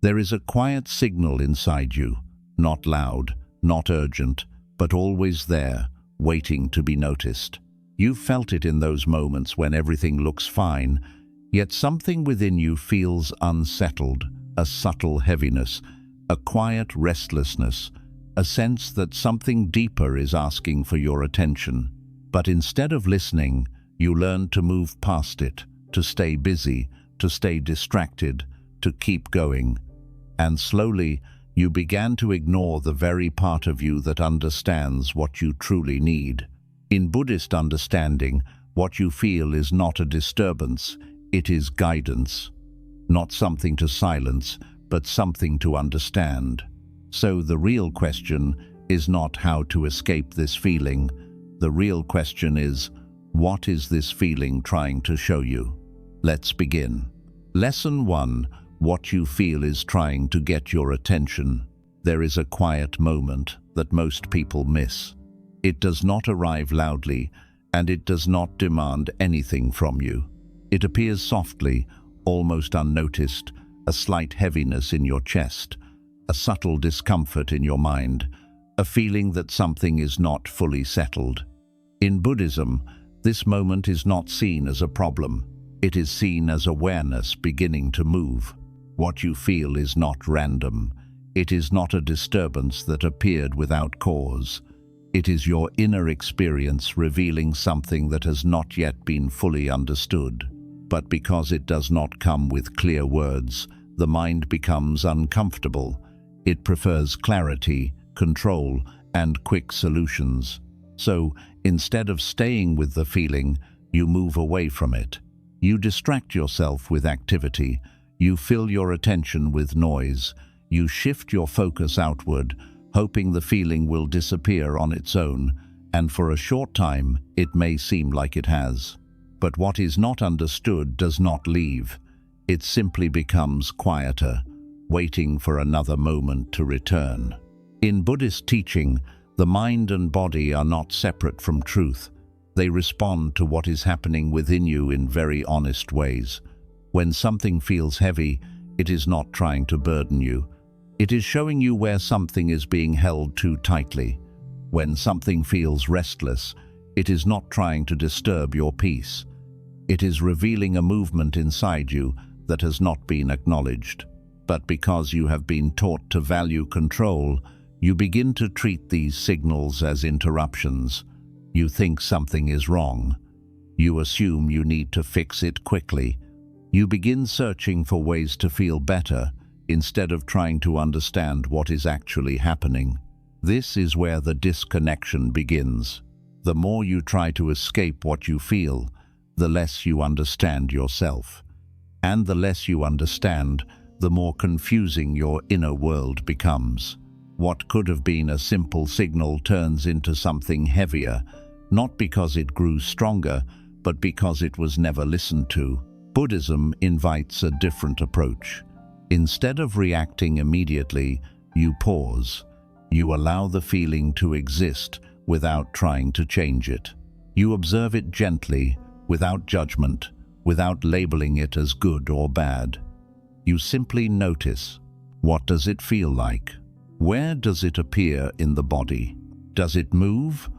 There is a quiet signal inside you, not loud, not urgent, but always there, waiting to be noticed. You've felt it in those moments when everything looks fine, yet something within you feels unsettled, a subtle heaviness, a quiet restlessness, a sense that something deeper is asking for your attention. But instead of listening, you learn to move past it, to stay busy, to stay distracted, to keep going. And slowly, you began to ignore the very part of you that understands what you truly need. In Buddhist understanding, what you feel is not a disturbance, it is guidance. Not something to silence, but something to understand. So the real question is not how to escape this feeling. The real question is, what is this feeling trying to show you? Let's begin. Lesson 1. What you feel is trying to get your attention. There is a quiet moment that most people miss. It does not arrive loudly, and it does not demand anything from you. It appears softly, almost unnoticed, a slight heaviness in your chest, a subtle discomfort in your mind, a feeling that something is not fully settled. In Buddhism, this moment is not seen as a problem. It is seen as awareness beginning to move. What you feel is not random. It is not a disturbance that appeared without cause. It is your inner experience revealing something that has not yet been fully understood. But because it does not come with clear words, the mind becomes uncomfortable. It prefers clarity, control, and quick solutions. So, instead of staying with the feeling, you move away from it. You distract yourself with activity. You fill your attention with noise. You shift your focus outward, hoping the feeling will disappear on its own, and for a short time, it may seem like it has. But what is not understood does not leave. It simply becomes quieter, waiting for another moment to return. In Buddhist teaching, the mind and body are not separate from truth. They respond to what is happening within you in very honest ways. When something feels heavy, it is not trying to burden you. It is showing you where something is being held too tightly. When something feels restless, it is not trying to disturb your peace. It is revealing a movement inside you that has not been acknowledged. But because you have been taught to value control, you begin to treat these signals as interruptions. You think something is wrong. You assume you need to fix it quickly. You begin searching for ways to feel better instead of trying to understand what is actually happening. This is where the disconnection begins. The more you try to escape what you feel, the less you understand yourself. And the less you understand, the more confusing your inner world becomes. What could have been a simple signal turns into something heavier, not because it grew stronger, but because it was never listened to. Buddhism invites a different approach. Instead of reacting immediately, you pause. You allow the feeling to exist without trying to change it. You observe it gently, without judgment, without labeling it as good or bad. You simply notice. What does it feel like? Where does it appear in the body? Does it move,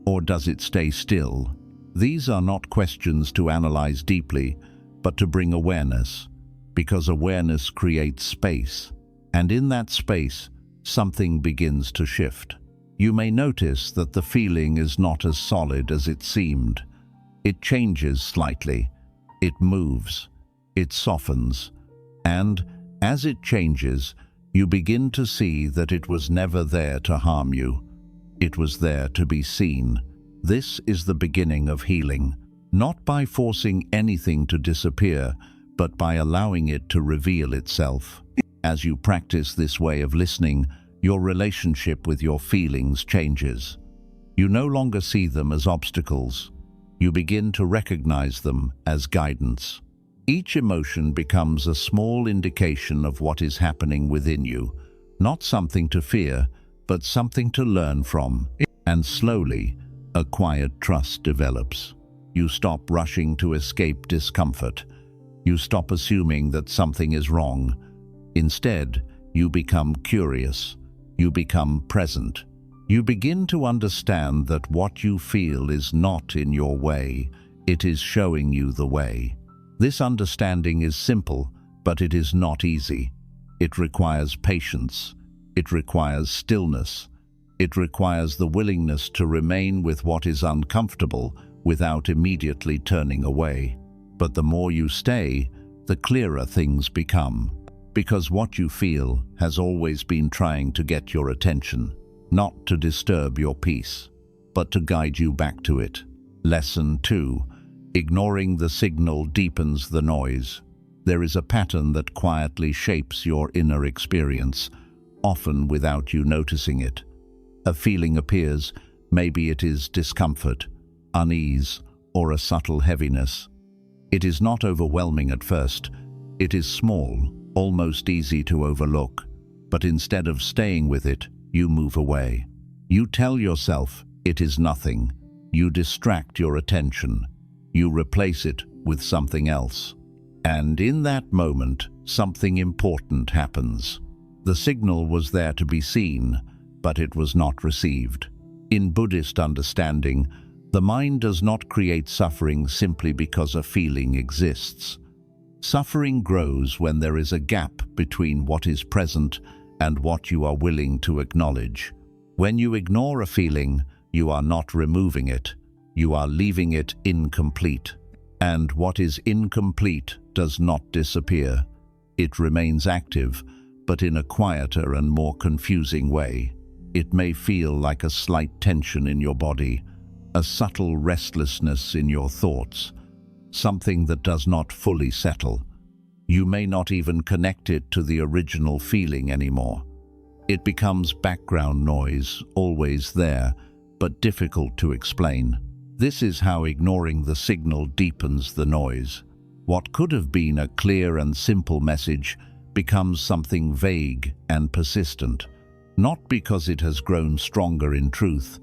or does it stay still? These are not questions to analyze deeply, but to bring awareness, because awareness creates space, and in that space, something begins to shift. You may notice that the feeling is not as solid as it seemed. It changes slightly, it moves, it softens, and as it changes, you begin to see that it was never there to harm you. It was there to be seen. This is the beginning of healing, not by forcing anything to disappear, but by allowing it to reveal itself. As you practice this way of listening, your relationship with your feelings changes. You no longer see them as obstacles. You begin to recognize them as guidance. Each emotion becomes a small indication of what is happening within you, not something to fear, but something to learn from. And slowly, a quiet trust develops. You stop rushing to escape discomfort. You stop assuming that something is wrong. Instead, you become curious. You become present. You begin to understand that what you feel is not in your way. It is showing you the way. This understanding is simple, but it is not easy. It requires patience. It requires stillness. It requires the willingness to remain with what is uncomfortable without immediately turning away. But the more you stay, the clearer things become. Because what you feel has always been trying to get your attention, not to disturb your peace, but to guide you back to it. Lesson 2. Ignoring the signal deepens the noise. There is a pattern that quietly shapes your inner experience, often without you noticing it. A feeling appears, maybe it is discomfort, unease, or a subtle heaviness. It is not overwhelming at first. It is small, almost easy to overlook, but instead of staying with it, you move away. You tell yourself it is nothing. You distract your attention. You replace it with something else. And in that moment, something important happens. The signal was there to be seen, but it was not received. In Buddhist understanding, the mind does not create suffering simply because a feeling exists. Suffering grows when there is a gap between what is present and what you are willing to acknowledge. When you ignore a feeling, you are not removing it. You are leaving it incomplete. And what is incomplete does not disappear. It remains active, but in a quieter and more confusing way. It may feel like a slight tension in your body, a subtle restlessness in your thoughts, something that does not fully settle. You may not even connect it to the original feeling anymore. It becomes background noise, always there, but difficult to explain. This is how ignoring the signal deepens the noise. What could have been a clear and simple message becomes something vague and persistent, not because it has grown stronger in truth,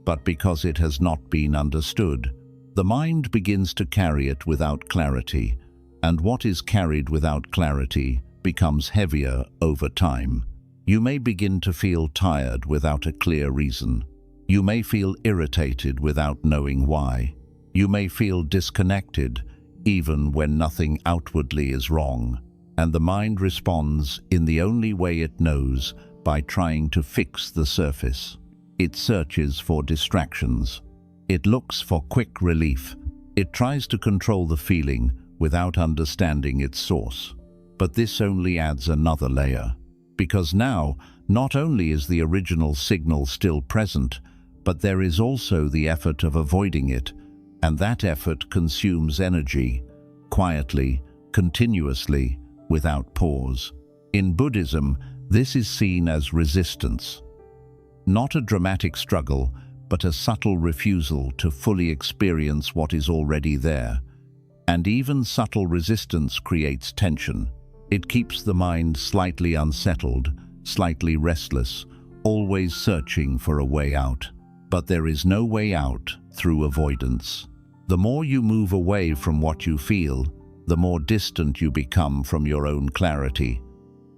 but because it has not been understood. The mind begins to carry it without clarity, and what is carried without clarity becomes heavier over time. You may begin to feel tired without a clear reason. You may feel irritated without knowing why. You may feel disconnected even when nothing outwardly is wrong. And the mind responds in the only way it knows, by trying to fix the surface. It searches for distractions. It looks for quick relief. It tries to control the feeling without understanding its source. But this only adds another layer. Because now, not only is the original signal still present, but there is also the effort of avoiding it, and that effort consumes energy, quietly, continuously, without pause. In Buddhism, this is seen as resistance. Not a dramatic struggle, but a subtle refusal to fully experience what is already there. And even subtle resistance creates tension. It keeps the mind slightly unsettled, slightly restless, always searching for a way out. But there is no way out through avoidance. The more you move away from what you feel, the more distant you become from your own clarity.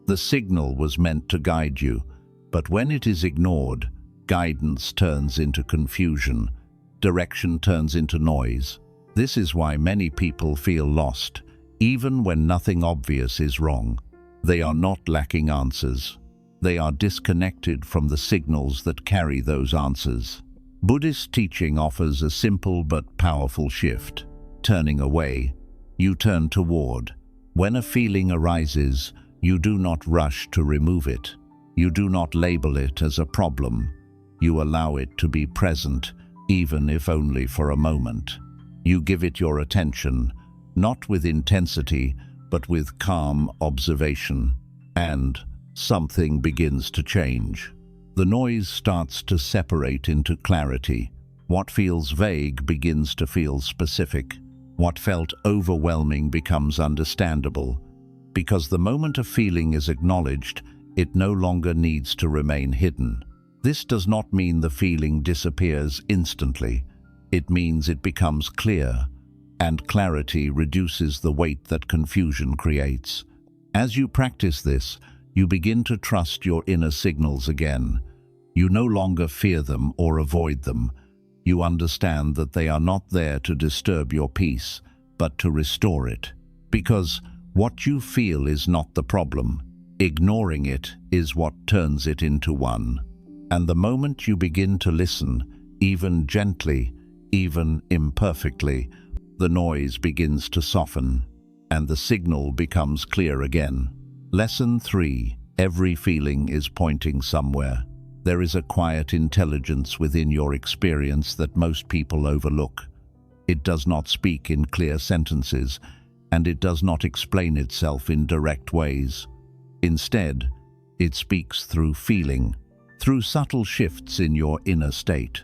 The signal was meant to guide you, but when it is ignored, guidance turns into confusion, direction turns into noise. This is why many people feel lost, even when nothing obvious is wrong. They are not lacking answers. They are disconnected from the signals that carry those answers. Buddhist teaching offers a simple but powerful shift. Turning away, you turn toward. When a feeling arises, you do not rush to remove it. You do not label it as a problem. You allow it to be present, even if only for a moment. You give it your attention, not with intensity, but with calm observation. And something begins to change. The noise starts to separate into clarity. What feels vague begins to feel specific. What felt overwhelming becomes understandable. Because the moment a feeling is acknowledged, it no longer needs to remain hidden. This does not mean the feeling disappears instantly. It means it becomes clear, and clarity reduces the weight that confusion creates. As you practice this, you begin to trust your inner signals again. You no longer fear them or avoid them. You understand that they are not there to disturb your peace, but to restore it. Because what you feel is not the problem. Ignoring it is what turns it into one. And the moment you begin to listen, even gently, even imperfectly, the noise begins to soften, and the signal becomes clear again. Lesson 3. Every feeling is pointing somewhere. There is a quiet intelligence within your experience that most people overlook. It does not speak in clear sentences, and it does not explain itself in direct ways. Instead, it speaks through feeling, through subtle shifts in your inner state,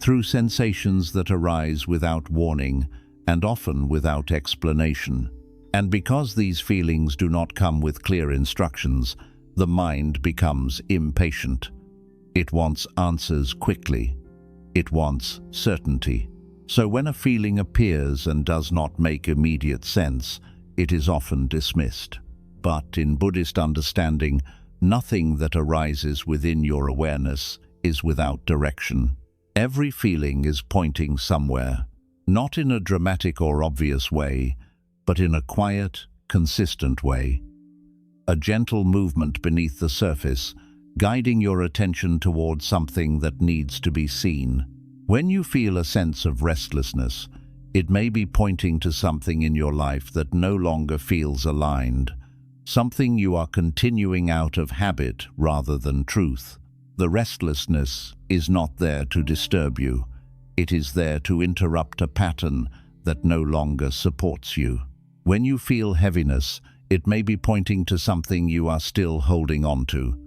through sensations that arise without warning and often without explanation. And because these feelings do not come with clear instructions, the mind becomes impatient. It wants answers quickly. It wants certainty. So when a feeling appears and does not make immediate sense, it is often dismissed. But in Buddhist understanding, nothing that arises within your awareness is without direction. Every feeling is pointing somewhere, not in a dramatic or obvious way, but in a quiet, consistent way. A gentle movement beneath the surface, guiding your attention toward something that needs to be seen. When you feel a sense of restlessness, it may be pointing to something in your life that no longer feels aligned, something you are continuing out of habit rather than truth. The restlessness is not there to disturb you. It is there to interrupt a pattern that no longer supports you. When you feel heaviness, it may be pointing to something you are still holding on to.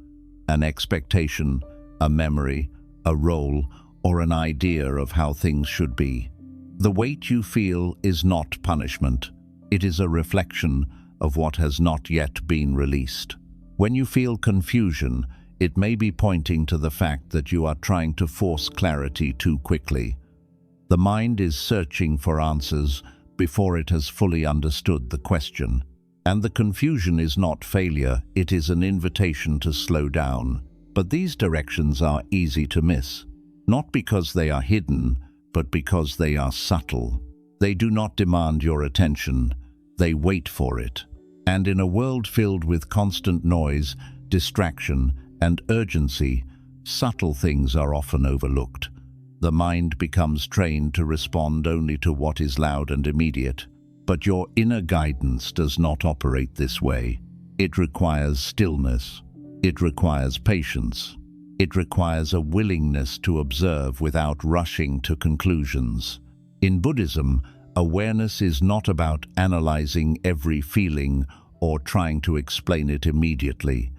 An expectation, a memory, a role, or an idea of how things should be. The weight you feel is not punishment. It is a reflection of what has not yet been released. When you feel confusion, it may be pointing to the fact that you are trying to force clarity too quickly. The mind is searching for answers before it has fully understood the question. And the confusion is not failure, it is an invitation to slow down. But these directions are easy to miss, not because they are hidden, but because they are subtle. They do not demand your attention, they wait for it. And in a world filled with constant noise, distraction, and urgency, subtle things are often overlooked. The mind becomes trained to respond only to what is loud and immediate. But your inner guidance does not operate this way. It requires stillness. It requires patience. It requires a willingness to observe without rushing to conclusions. In Buddhism, awareness is not about analyzing every feeling or trying to explain it immediately.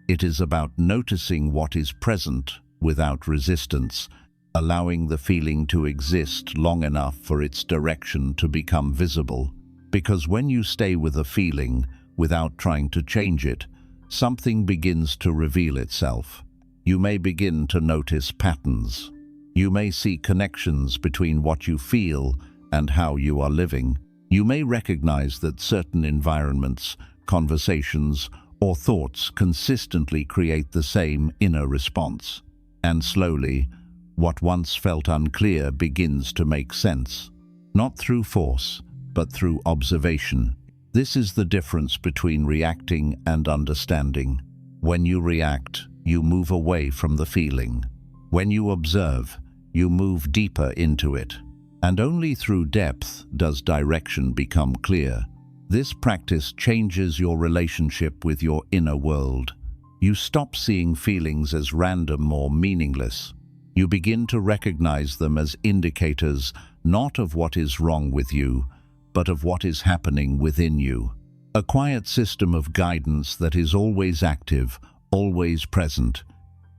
It is about noticing what is present without resistance, allowing the feeling to exist long enough for its direction to become visible. Because when you stay with a feeling without trying to change it, something begins to reveal itself. You may begin to notice patterns. You may see connections between what you feel and how you are living. You may recognize that certain environments, conversations, or thoughts consistently create the same inner response. And slowly, what once felt unclear begins to make sense. Not through force, but through observation. This is the difference between reacting and understanding. When you react, you move away from the feeling. When you observe, you move deeper into it. And only through depth does direction become clear. This practice changes your relationship with your inner world. You stop seeing feelings as random or meaningless. You begin to recognize them as indicators not of what is wrong with you, but of what is happening within you. A quiet system of guidance that is always active, always present,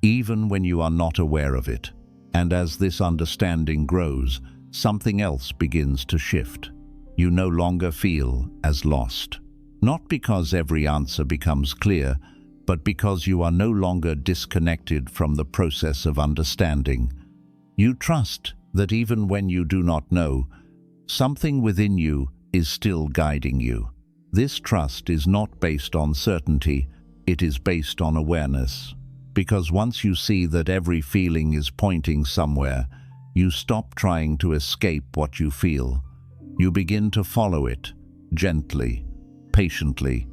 even when you are not aware of it. And as this understanding grows, something else begins to shift. You no longer feel as lost. Not because every answer becomes clear, but because you are no longer disconnected from the process of understanding. You trust that even when you do not know, something within you is still guiding you. This trust is not based on certainty, it is based on awareness. Because once you see that every feeling is pointing somewhere, you stop trying to escape what you feel. You begin to follow it, gently, patiently,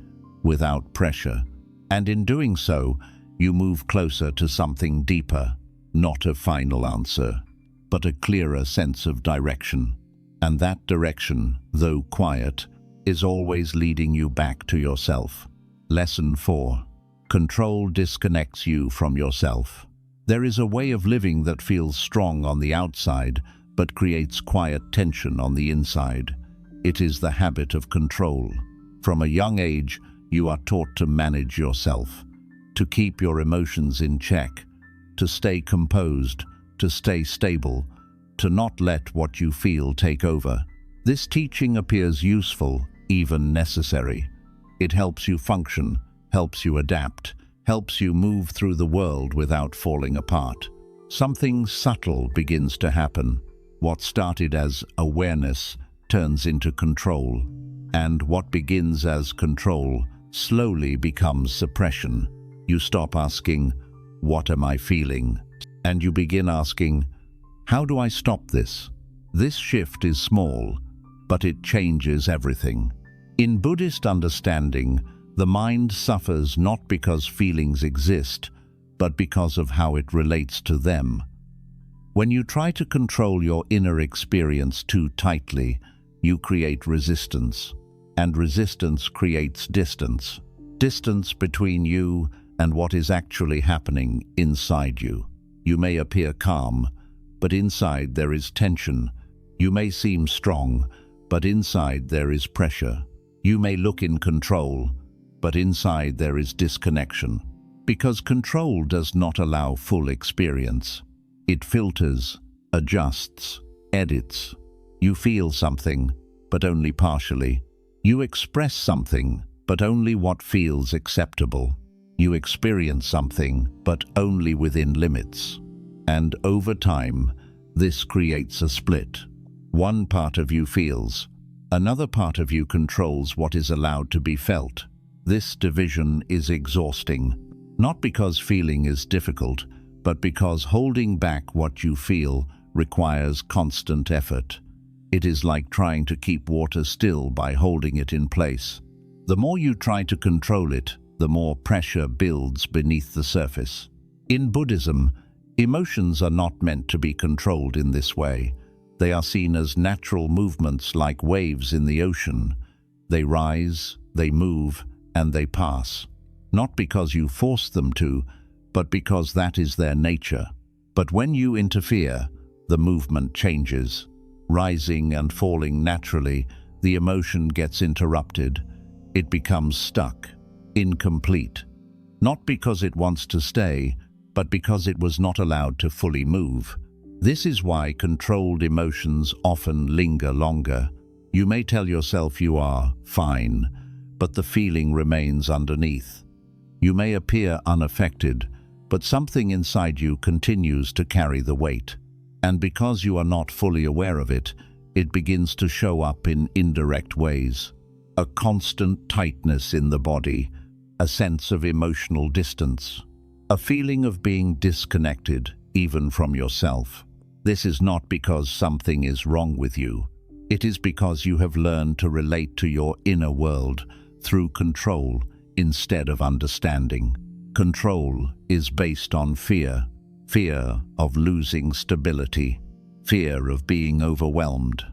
without pressure. And in doing so, you move closer to something deeper, not a final answer, but a clearer sense of direction. And that direction, though quiet, is always leading you back to yourself. Lesson 4. Control disconnects you from yourself. There is a way of living that feels strong on the outside, but creates quiet tension on the inside. It is the habit of control. From a young age, you are taught to manage yourself, to keep your emotions in check, to stay composed, to stay stable, to not let what you feel take over. This teaching appears useful, even necessary. It helps you function, helps you adapt, helps you move through the world without falling apart. Something subtle begins to happen. What started as awareness turns into control, and what begins as control slowly becomes suppression. You stop asking, "What am I feeling?" and you begin asking, "How do I stop this?" This shift is small, but it changes everything. In Buddhist understanding, the mind suffers not because feelings exist, but because of how it relates to them. When you try to control your inner experience too tightly, you create resistance, and resistance creates distance. Distance between you and what is actually happening inside you. You may appear calm, but inside there is tension. You may seem strong, but inside there is pressure. You may look in control, but inside there is disconnection. Because control does not allow full experience. It filters, adjusts, edits. You feel something, but only partially. You express something, but only what feels acceptable. You experience something, but only within limits. And over time, this creates a split. One part of you feels, another part of you controls what is allowed to be felt. This division is exhausting, not because feeling is difficult, but because holding back what you feel requires constant effort. It is like trying to keep water still by holding it in place. The more you try to control it, the more pressure builds beneath the surface. In Buddhism, emotions are not meant to be controlled in this way. They are seen as natural movements like waves in the ocean. They rise, they move, and they pass. Not because you force them to, but because that is their nature. But when you interfere, the movement changes. Rising and falling naturally, the emotion gets interrupted. It becomes stuck, incomplete. Not because it wants to stay, but because it was not allowed to fully move. This is why controlled emotions often linger longer. You may tell yourself you are fine, but the feeling remains underneath. You may appear unaffected, but something inside you continues to carry the weight. And because you are not fully aware of it, it begins to show up in indirect ways. A constant tightness in the body, a sense of emotional distance, a feeling of being disconnected, even from yourself. This is not because something is wrong with you. It is because you have learned to relate to your inner world through control instead of understanding. Control is based on fear. Fear of losing stability. Fear of being overwhelmed.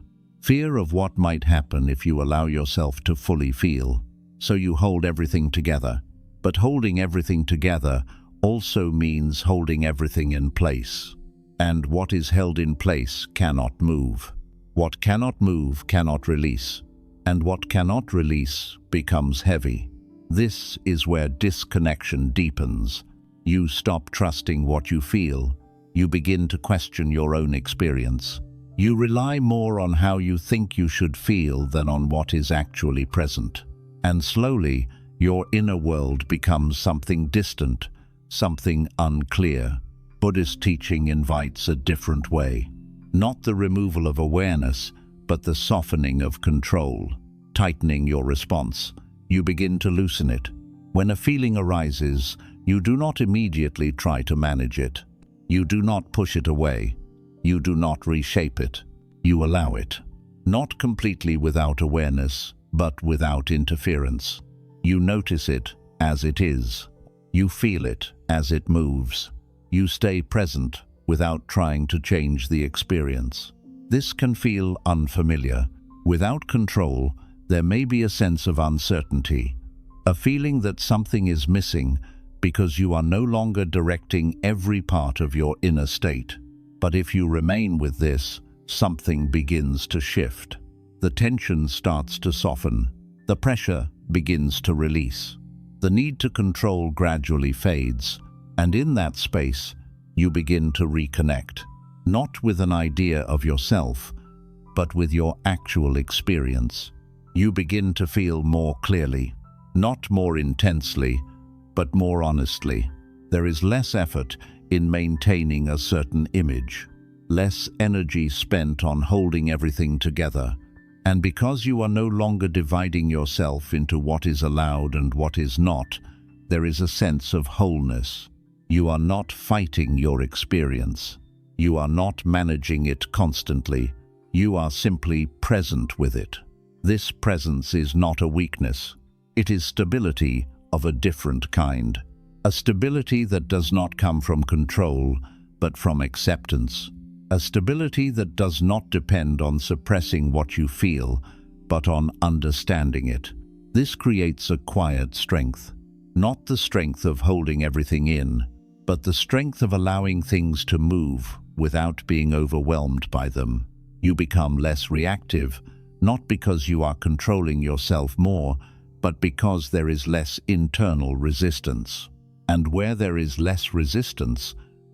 Fear of what might happen if you allow yourself to fully feel. So you hold everything together. But holding everything together also means holding everything in place. And what is held in place cannot move. What cannot move cannot release. And what cannot release becomes heavy. This is where disconnection deepens. You stop trusting what you feel. You begin to question your own experience. You rely more on how you think you should feel than on what is actually present. And slowly, your inner world becomes something distant, something unclear. Buddhist teaching invites a different way. Not the removal of awareness, but the softening of control. tightening your response. You begin to loosen it. When a feeling arises, you do not immediately try to manage it. You do not push it away. You do not reshape it. You allow it. Not completely without awareness, but without interference. You notice it as it is. You feel it as it moves. You stay present without trying to change the experience. This can feel unfamiliar. Without control, there may be a sense of uncertainty, a feeling that something is missing because you are no longer directing every part of your inner state. But if you remain with this, something begins to shift. The tension starts to soften. The pressure begins to release. The need to control gradually fades, and in that space, you begin to reconnect, not with an idea of yourself, but with your actual experience. You begin to feel more clearly, not more intensely, but more honestly. There is less effort in maintaining a certain image, less energy spent on holding everything together. And because you are no longer dividing yourself into what is allowed and what is not, there is a sense of wholeness. You are not fighting your experience. You are not managing it constantly. You are simply present with it. This presence is not a weakness. It is stability of a different kind. A stability that does not come from control, but from acceptance. A stability that does not depend on suppressing what you feel, but on understanding it. This creates a quiet strength. Not the strength of holding everything in, but the strength of allowing things to move without being overwhelmed by them. You become less reactive, not because you are controlling yourself more, but because there is less internal resistance. And where there is less resistance,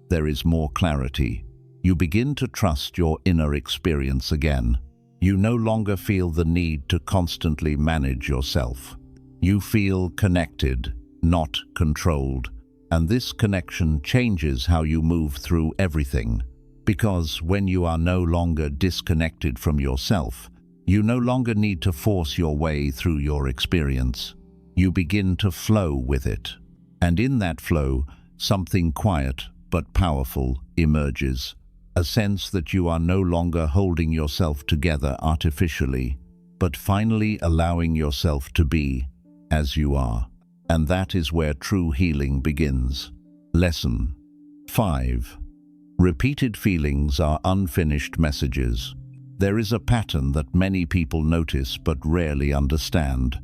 there is more clarity. You begin to trust your inner experience again. You no longer feel the need to constantly manage yourself. You feel connected, not controlled. And this connection changes how you move through everything. Because when you are no longer disconnected from yourself, you no longer need to force your way through your experience. You begin to flow with it. And in that flow, something quiet but powerful emerges. A sense that you are no longer holding yourself together artificially, but finally allowing yourself to be as you are. And that is where true healing begins. Lesson 5. Repeated feelings are unfinished messages. There is a pattern that many people notice but rarely understand.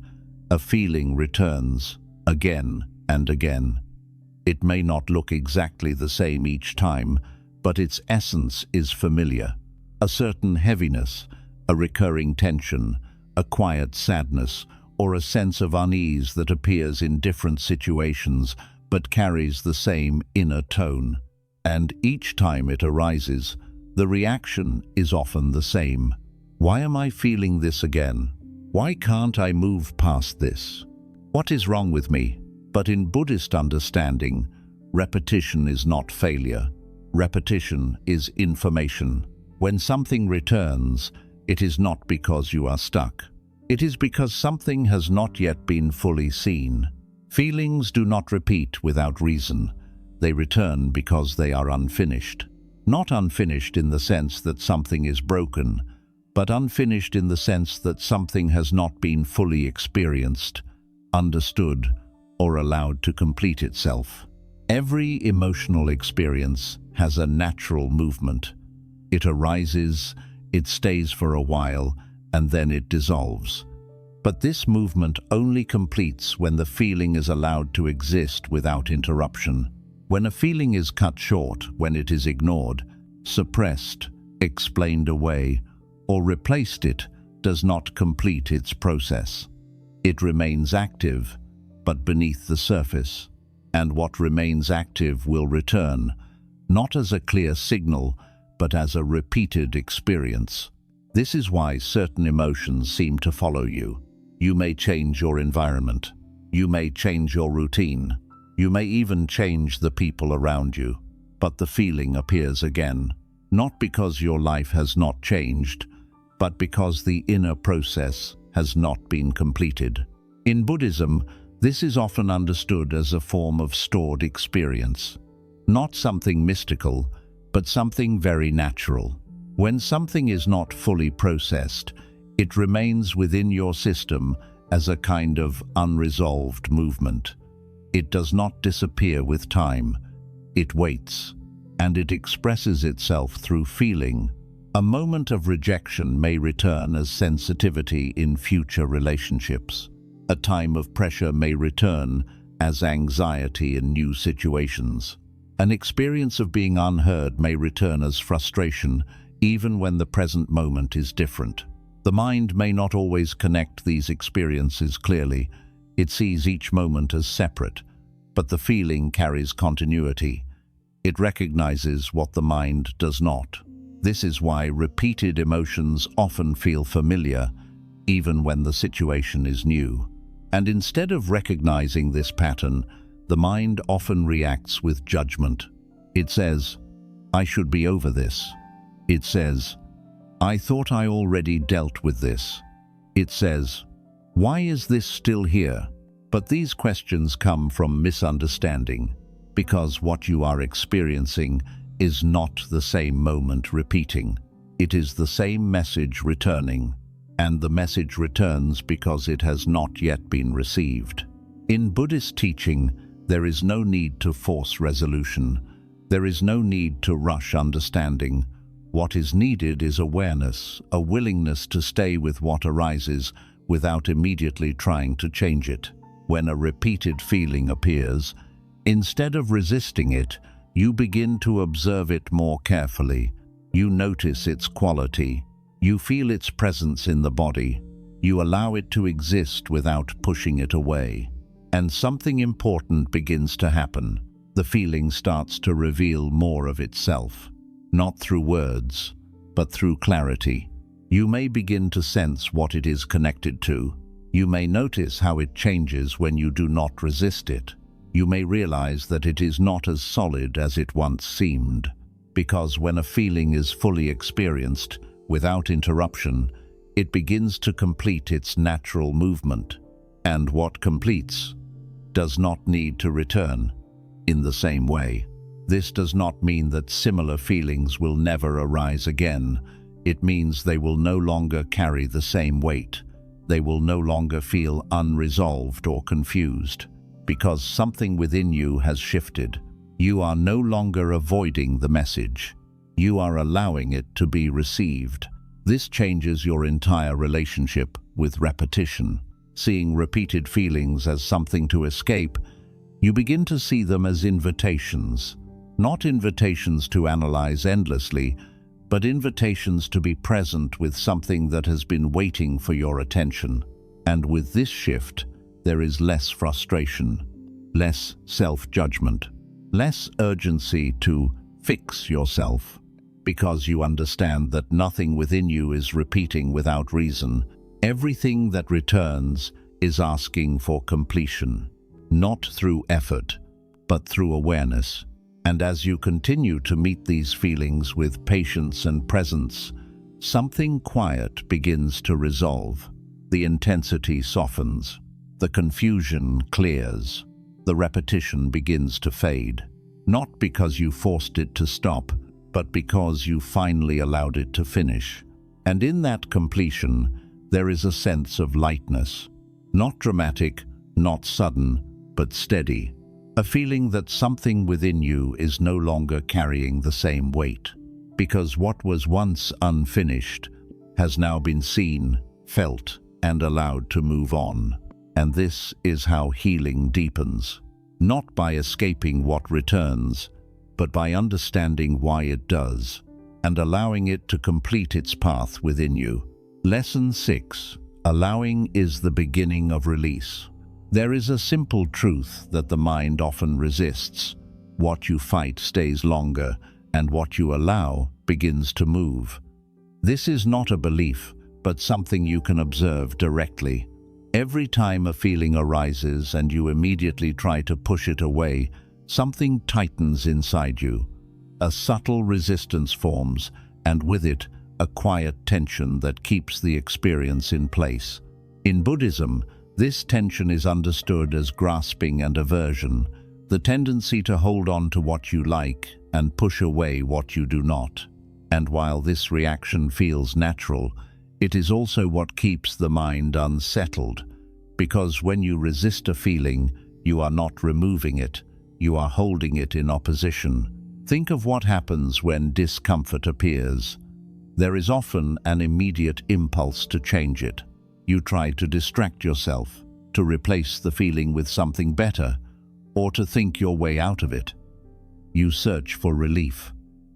A feeling returns again and again. It may not look exactly the same each time, but its essence is familiar. A certain heaviness, a recurring tension, a quiet sadness, or a sense of unease that appears in different situations but carries the same inner tone. And each time it arises, the reaction is often the same. Why am I feeling this again? Why can't I move past this? What is wrong with me? But in Buddhist understanding, repetition is not failure. Repetition is information. When something returns, it is not because you are stuck. It is because something has not yet been fully seen. Feelings do not repeat without reason. They return because they are unfinished. Not unfinished in the sense that something is broken, but unfinished in the sense that something has not been fully experienced, understood, or allowed to complete itself. Every emotional experience has a natural movement. It arises, it stays for a while, and then it dissolves. But this movement only completes when the feeling is allowed to exist without interruption. When a feeling is cut short, when it is ignored, suppressed, explained away, or replaced, it does not complete its process. It remains active, but beneath the surface. And what remains active will return, not as a clear signal, but as a repeated experience. This is why certain emotions seem to follow you. You may change your environment. You may change your routine. You may even change the people around you. But the feeling appears again, not because your life has not changed, but because the inner process has not been completed. In Buddhism, this is often understood as a form of stored experience. Not something mystical, but something very natural. When something is not fully processed, it remains within your system as a kind of unresolved movement. It does not disappear with time. It waits, and it expresses itself through feeling. A moment of rejection may return as sensitivity in future relationships. A time of pressure may return as anxiety in new situations. An experience of being unheard may return as frustration, even when the present moment is different. The mind may not always connect these experiences clearly. It sees each moment as separate, but the feeling carries continuity. It recognizes what the mind does not. This is why repeated emotions often feel familiar, even when the situation is new. And instead of recognizing this pattern, the mind often reacts with judgment. It says, "I should be over this." It says, "I thought I already dealt with this." It says, "Why is this still here?" But these questions come from misunderstanding, because what you are experiencing is not the same moment repeating. It is the same message returning, and the message returns because it has not yet been received. In Buddhist teaching, there is no need to force resolution. There is no need to rush understanding. What is needed is awareness, a willingness to stay with what arises without immediately trying to change it. When a repeated feeling appears, instead of resisting it, you begin to observe it more carefully. You notice its quality. You feel its presence in the body. You allow it to exist without pushing it away. And something important begins to happen. The feeling starts to reveal more of itself, not through words, but through clarity. You may begin to sense what it is connected to. You may notice how it changes when you do not resist it. You may realize that it is not as solid as it once seemed, because when a feeling is fully experienced, without interruption, it begins to complete its natural movement. And what completes does not need to return in the same way. This does not mean that similar feelings will never arise again. It means they will no longer carry the same weight. They will no longer feel unresolved or confused, because something within you has shifted. You are no longer avoiding the message. You are allowing it to be received. This changes your entire relationship with repetition. Seeing repeated feelings as something to escape, you begin to see them as invitations. Not invitations to analyze endlessly, but invitations to be present with something that has been waiting for your attention. And with this shift, there is less frustration, less self-judgment, less urgency to fix yourself, because you understand that nothing within you is repeating without reason. Everything that returns is asking for completion, not through effort, but through awareness. And as you continue to meet these feelings with patience and presence, something quiet begins to resolve. The intensity softens. The confusion clears. The repetition begins to fade. Not because you forced it to stop, but because you finally allowed it to finish. And in that completion, there is a sense of lightness. Not dramatic, not sudden, but steady. A feeling that something within you is no longer carrying the same weight, because what was once unfinished has now been seen, felt, and allowed to move on. And this is how healing deepens, not by escaping what returns, but by understanding why it does, and allowing it to complete its path within you. Lesson 6. Allowing is the beginning of release. There is a simple truth that the mind often resists. What you fight stays longer, and what you allow begins to move. This is not a belief, but something you can observe directly. Every time a feeling arises and you immediately try to push it away, something tightens inside you. A subtle resistance forms, and with it, a quiet tension that keeps the experience in place. In Buddhism, this tension is understood as grasping and aversion, the tendency to hold on to what you like and push away what you do not. And while this reaction feels natural, it is also what keeps the mind unsettled, because when you resist a feeling, you are not removing it, you are holding it in opposition. Think of what happens when discomfort appears. There is often an immediate impulse to change it. You try to distract yourself, to replace the feeling with something better, or to think your way out of it. You search for relief,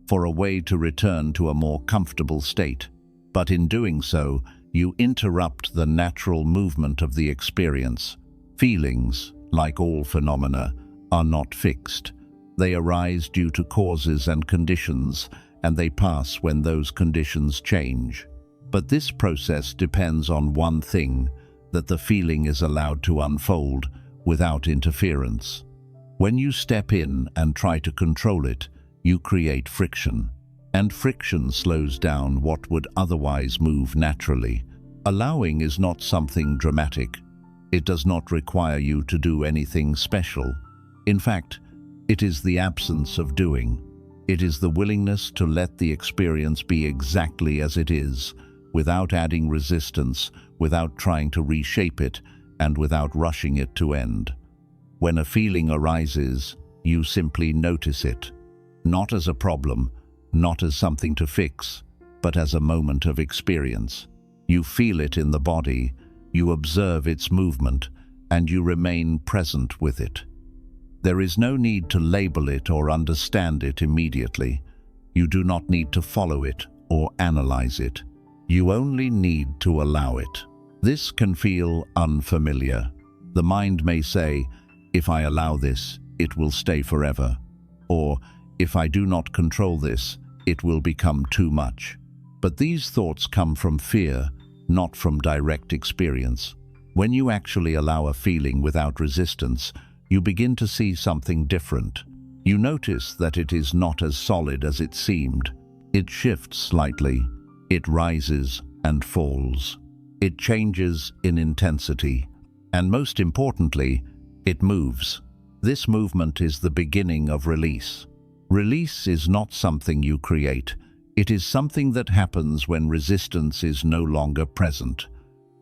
for a way to return to a more comfortable state. But in doing so, you interrupt the natural movement of the experience. Feelings, like all phenomena, are not fixed. They arise due to causes and conditions, and they pass when those conditions change. But this process depends on one thing, that the feeling is allowed to unfold without interference. When you step in and try to control it, you create friction. And friction slows down what would otherwise move naturally. Allowing is not something dramatic. It does not require you to do anything special. In fact, it is the absence of doing. It is the willingness to let the experience be exactly as it is, without adding resistance, without trying to reshape it, and without rushing it to end. When a feeling arises, you simply notice it, not as a problem, not as something to fix, but as a moment of experience. You feel it in the body, you observe its movement, and you remain present with it. There is no need to label it or understand it immediately. You do not need to follow it or analyze it. You only need to allow it. This can feel unfamiliar. The mind may say, if I allow this, it will stay forever. Or, if I do not control this, it will become too much. But these thoughts come from fear, not from direct experience. When you actually allow a feeling without resistance, you begin to see something different. You notice that it is not as solid as it seemed. It shifts slightly. It rises and falls. It changes in intensity. And most importantly, it moves. This movement is the beginning of release. Release is not something you create. It is something that happens when resistance is no longer present.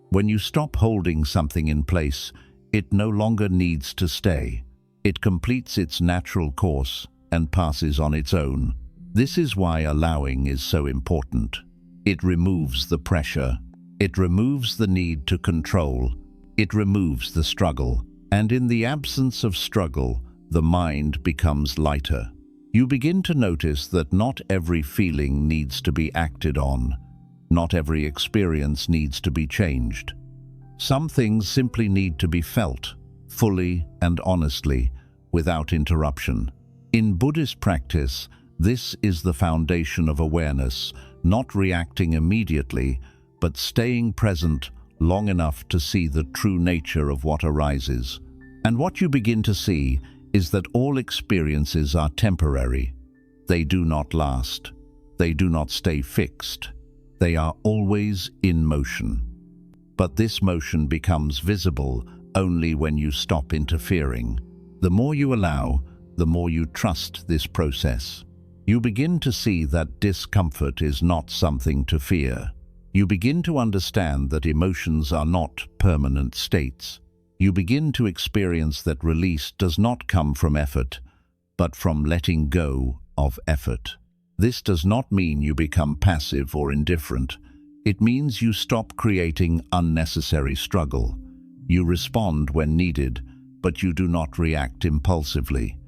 When you stop holding something in place, it no longer needs to stay. It completes its natural course and passes on its own. This is why allowing is so important. It removes the pressure. It removes the need to control. It removes the struggle. And in the absence of struggle, the mind becomes lighter. You begin to notice that not every feeling needs to be acted on. Not every experience needs to be changed. Some things simply need to be felt, fully and honestly, without interruption. In Buddhist practice, this is the foundation of awareness, not reacting immediately, but staying present long enough to see the true nature of what arises. And what you begin to see is that all experiences are temporary. They do not last. They do not stay fixed. They are always in motion. But this motion becomes visible only when you stop interfering. The more you allow, the more you trust this process. You begin to see that discomfort is not something to fear. You begin to understand that emotions are not permanent states. You begin to experience that release does not come from effort, but from letting go of effort. This does not mean you become passive or indifferent. It means you stop creating unnecessary struggle. You respond when needed, but you do not react impulsively.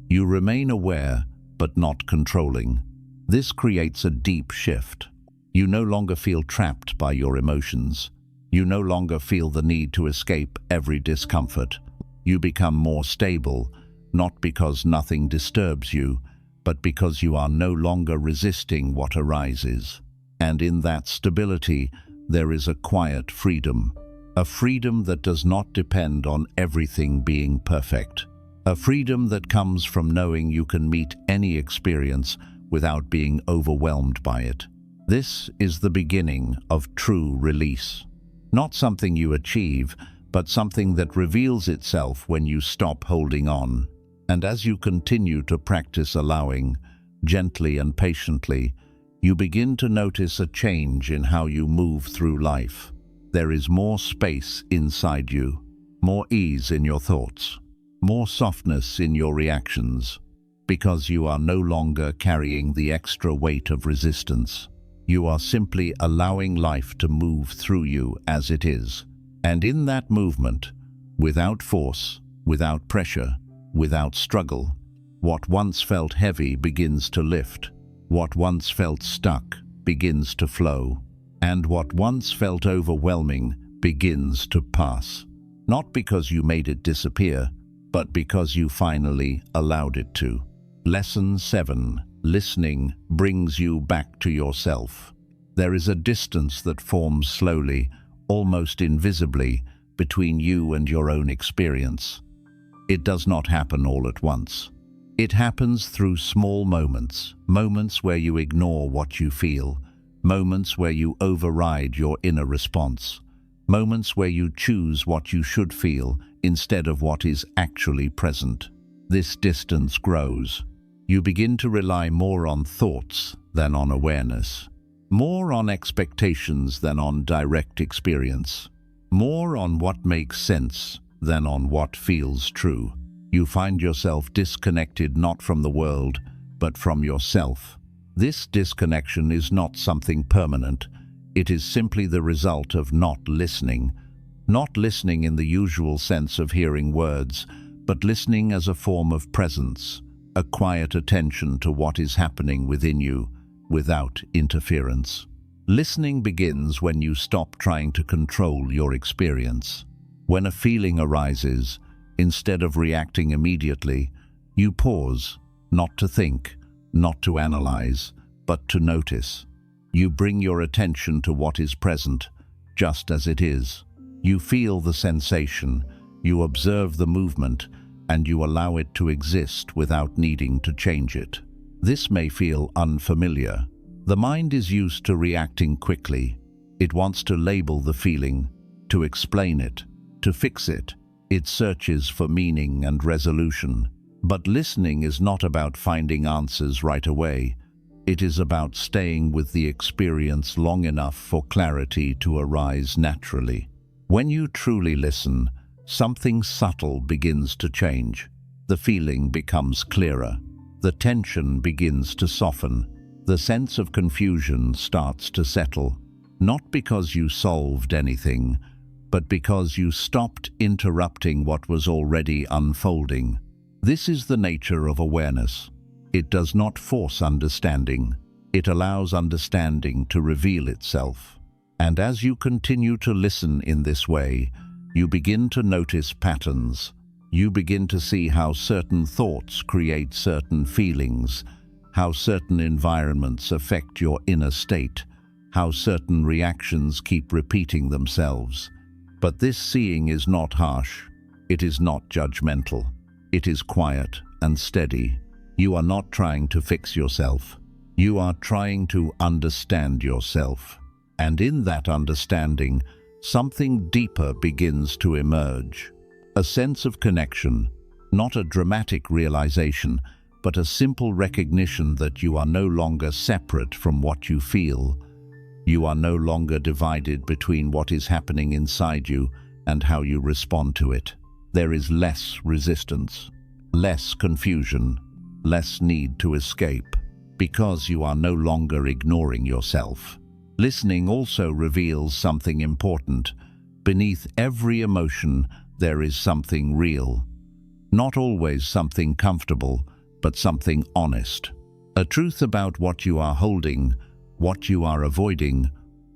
You remain aware, but not controlling. This creates a deep shift. You no longer feel trapped by your emotions. You no longer feel the need to escape every discomfort. You become more stable, not because nothing disturbs you, but because you are no longer resisting what arises. And in that stability, there is a quiet freedom. A freedom that does not depend on everything being perfect. A freedom that comes from knowing you can meet any experience without being overwhelmed by it. This is the beginning of true release. Not something you achieve, but something that reveals itself when you stop holding on. And as you continue to practice allowing, gently and patiently, you begin to notice a change in how you move through life. There is more space inside you, more ease in your thoughts, more softness in your reactions, because you are no longer carrying the extra weight of resistance. You are simply allowing life to move through you as it is. And in that movement, without force, without pressure, without struggle, what once felt heavy begins to lift. What once felt stuck begins to flow, and what once felt overwhelming begins to pass. Not because you made it disappear, but because you finally allowed it to. Lesson 7. Listening brings you back to yourself. There is a distance that forms slowly, almost invisibly, between you and your own experience. It does not happen all at once. It happens through small moments, moments where you ignore what you feel, moments where you override your inner response, moments where you choose what you should feel instead of what is actually present. This distance grows. You begin to rely more on thoughts than on awareness, more on expectations than on direct experience, more on what makes sense than on what feels true. You find yourself disconnected not from the world, but from yourself. This disconnection is not something permanent. It is simply the result of not listening in the usual sense of hearing words, but listening as a form of presence, a quiet attention to what is happening within you, without interference. Listening begins when you stop trying to control your experience. When a feeling arises, instead of reacting immediately, you pause, not to think, not to analyze, but to notice. You bring your attention to what is present, just as it is. You feel the sensation, you observe the movement, and you allow it to exist without needing to change it. This may feel unfamiliar. The mind is used to reacting quickly. It wants to label the feeling, to explain it, to fix it. It searches for meaning and resolution. But listening is not about finding answers right away. It is about staying with the experience long enough for clarity to arise naturally. When you truly listen, something subtle begins to change. The feeling becomes clearer. The tension begins to soften. The sense of confusion starts to settle. Not because you solved anything, but because you stopped interrupting what was already unfolding. This is the nature of awareness. It does not force understanding. It allows understanding to reveal itself. And as you continue to listen in this way, you begin to notice patterns. You begin to see how certain thoughts create certain feelings, how certain environments affect your inner state, how certain reactions keep repeating themselves. But this seeing is not harsh. It is not judgmental. It is quiet and steady. You are not trying to fix yourself. You are trying to understand yourself. And in that understanding, something deeper begins to emerge. A sense of connection, not a dramatic realization, but a simple recognition that you are no longer separate from what you feel. You are no longer divided between what is happening inside you and how you respond to it. There is less resistance, less confusion, less need to escape, because you are no longer ignoring yourself. Listening also reveals something important. Beneath every emotion, there is something real. Not always something comfortable, but something honest. A truth about what you are holding, what you are avoiding,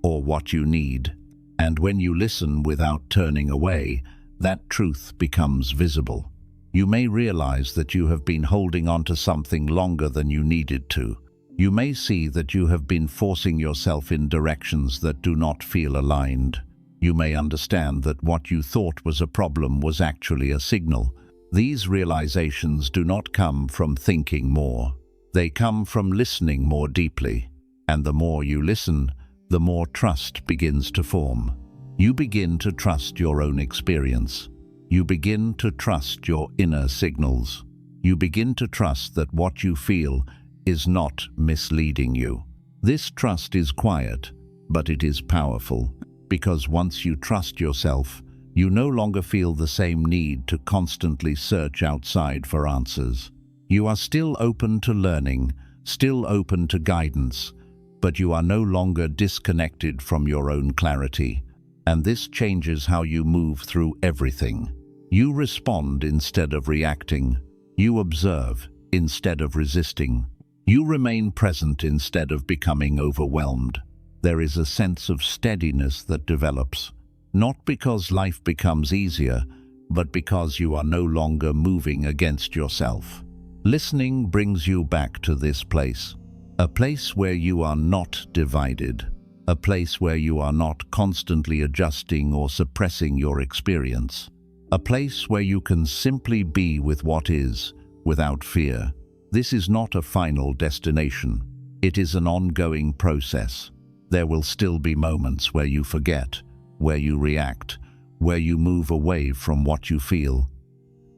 or what you need. And when you listen without turning away, that truth becomes visible. You may realize that you have been holding on to something longer than you needed to. You may see that you have been forcing yourself in directions that do not feel aligned. You may understand that what you thought was a problem was actually a signal. These realizations do not come from thinking more. They come from listening more deeply. And the more you listen, the more trust begins to form. You begin to trust your own experience. You begin to trust your inner signals. You begin to trust that what you feel is not misleading you. This trust is quiet, but it is powerful, because once you trust yourself, you no longer feel the same need to constantly search outside for answers. You are still open to learning, still open to guidance, but you are no longer disconnected from your own clarity. And this changes how you move through everything. You respond instead of reacting. You observe instead of resisting. You remain present instead of becoming overwhelmed. There is a sense of steadiness that develops, not because life becomes easier, but because you are no longer moving against yourself. Listening brings you back to this place, a place where you are not divided, a place where you are not constantly adjusting or suppressing your experience, a place where you can simply be with what is, without fear. This is not a final destination. It is an ongoing process. There will still be moments where you forget, where you react, where you move away from what you feel.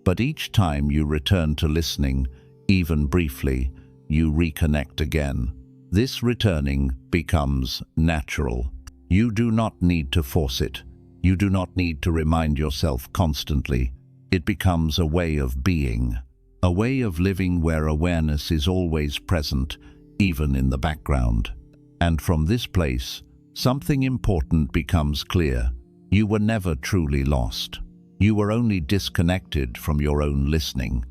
But each time you return to listening, even briefly, you reconnect again. This returning becomes natural. You do not need to force it. You do not need to remind yourself constantly. It becomes a way of being, a way of living where awareness is always present, even in the background. And from this place, something important becomes clear. You were never truly lost. You were only disconnected from your own listening.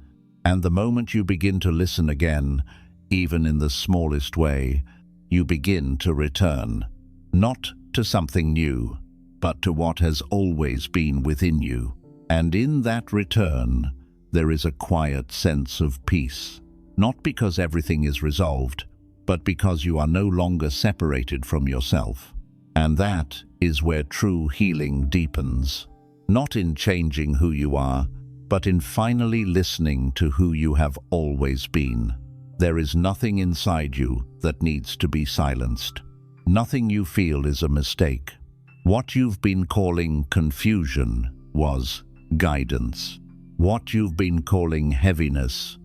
And the moment you begin to listen again, even in the smallest way, you begin to return, not to something new, but to what has always been within you. And in that return, there is a quiet sense of peace, not because everything is resolved, but because you are no longer separated from yourself. And that is where true healing deepens, not in changing who you are, but in finally listening to who you have always been. There is nothing inside you that needs to be silenced. Nothing you feel is a mistake. What you've been calling confusion was guidance. What you've been calling heaviness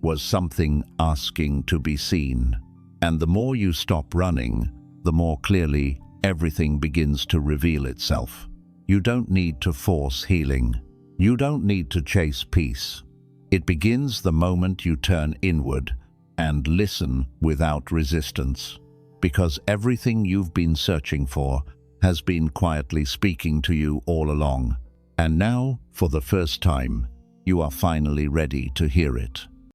was something asking to be seen. And the more you stop running, the more clearly everything begins to reveal itself. You don't need to force healing. You don't need to chase peace. It begins the moment you turn inward and listen without resistance, because everything you've been searching for has been quietly speaking to you all along. And now, for the first time, you are finally ready to hear it.